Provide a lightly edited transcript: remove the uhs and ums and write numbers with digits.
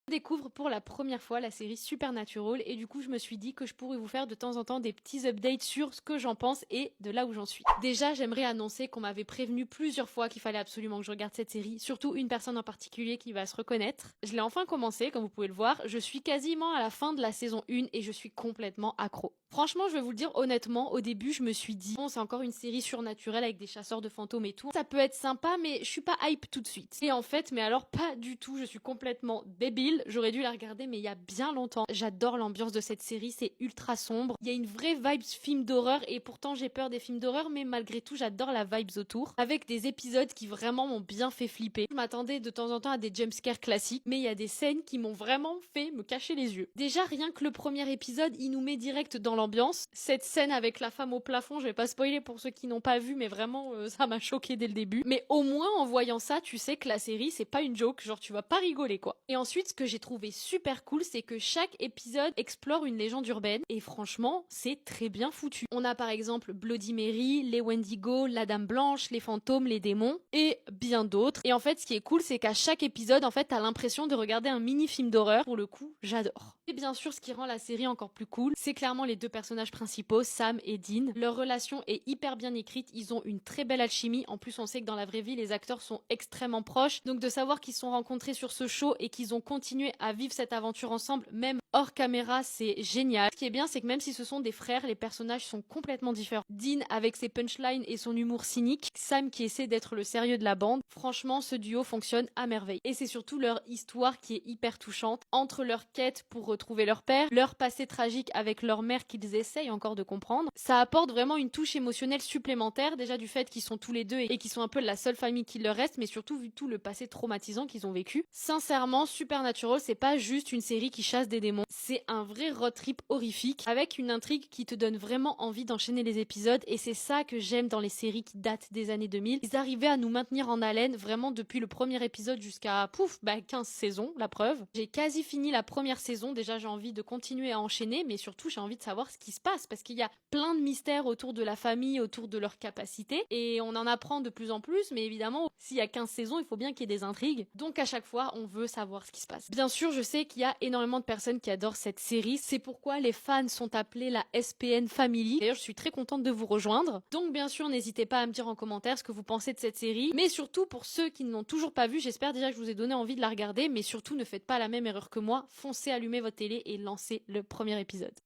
Je découvre pour la première fois la série Supernatural et du coup je me suis dit que je pourrais vous faire de temps en temps des petits updates sur ce que j'en pense et de là où j'en suis. Déjà j'aimerais annoncer qu'on m'avait prévenu plusieurs fois qu'il fallait absolument que je regarde cette série, surtout une personne en particulier qui va se reconnaître. Je l'ai enfin commencé, comme vous pouvez le voir, je suis quasiment à la fin de la saison 1 et je suis complètement accro. Franchement, je vais vous le dire honnêtement, au début, je me suis dit, bon, c'est encore une série surnaturelle avec des chasseurs de fantômes et tout. Ça peut être sympa, mais je suis pas hype tout de suite. Et en fait, mais alors pas du tout, je suis complètement débile. J'aurais dû la regarder, mais il y a bien longtemps. J'adore l'ambiance de cette série, c'est ultra sombre. Il y a une vraie vibe film d'horreur et pourtant j'ai peur des films d'horreur, mais malgré tout, j'adore la vibes autour. Avec des épisodes qui vraiment m'ont bien fait flipper. Je m'attendais de temps en temps à des jumpscares classiques, mais il y a des scènes qui m'ont vraiment fait me cacher les yeux. Déjà, rien que le premier épisode, il nous met direct dans l'ambiance. Cette scène avec la femme au plafond, je vais pas spoiler pour ceux qui n'ont pas vu, mais vraiment, ça m'a choqué dès le début. Mais au moins, en voyant ça, tu sais que la série, c'est pas une joke, genre tu vas pas rigoler quoi. Et ensuite, ce que j'ai trouvé super cool, c'est que chaque épisode explore une légende urbaine, et franchement, c'est très bien foutu. On a par exemple Bloody Mary, les Wendigo, la Dame Blanche, les fantômes, les démons, et bien d'autres. Et en fait, ce qui est cool, c'est qu'à chaque épisode, en fait, t'as l'impression de regarder un mini-film d'horreur. Pour le coup, j'adore. Et bien sûr, ce qui rend la série encore plus cool, c'est clairement les deux personnages principaux, Sam et Dean. Leur relation est hyper bien écrite, ils ont une très belle alchimie. En plus, on sait que dans la vraie vie, les acteurs sont extrêmement proches. Donc de savoir qu'ils se sont rencontrés sur ce show et qu'ils ont continué à vivre cette aventure ensemble, même hors caméra, c'est génial. Ce qui est bien, c'est que même si ce sont des frères, les personnages sont complètement différents. Dean avec ses punchlines et son humour cynique, Sam qui essaie d'être le sérieux de la bande. Franchement, ce duo fonctionne à merveille. Et c'est surtout leur histoire qui est hyper touchante. Entre leur quête pour retrouver leur père, leur passé tragique avec leur mère qu'ils essayent encore de comprendre, ça apporte vraiment une touche émotionnelle supplémentaire, déjà du fait qu'ils sont tous les deux et qu'ils sont un peu la seule famille qui leur reste, mais surtout vu tout le passé traumatisant qu'ils ont vécu. Sincèrement, Supernatural, c'est pas juste une série qui chasse des démons, c'est un vrai road trip horrifique avec une intrigue qui te donne vraiment envie d'enchaîner les épisodes, et c'est ça que j'aime dans les séries qui datent des années 2000. Ils arrivaient à nous maintenir en haleine vraiment depuis le premier épisode jusqu'à 15 saisons, la preuve. J'ai quasi fini la première saison, déjà j'ai envie de continuer à enchaîner, mais surtout j'ai envie de savoir ce qui se passe parce qu'il y a plein de mystères autour de la famille, autour de leurs capacités, et on en apprend de plus en plus, mais évidemment, s'il y a 15 saisons, il faut bien qu'il y ait des intrigues, donc à chaque fois, on veut savoir ce qui se passe. Bien sûr, je sais qu'il y a énormément de personnes qui adorent cette série, c'est pourquoi les fans sont appelés la SPN Family. D'ailleurs, je suis très contente de vous rejoindre. Donc bien sûr, n'hésitez pas à me dire en commentaire ce que vous pensez de cette série, mais surtout pour ceux qui ne l'ont toujours pas vue, j'espère déjà que je vous ai donné envie de la regarder, mais surtout ne faites pas la même erreur que moi, foncez allumer votre télé et lancez le premier épisode.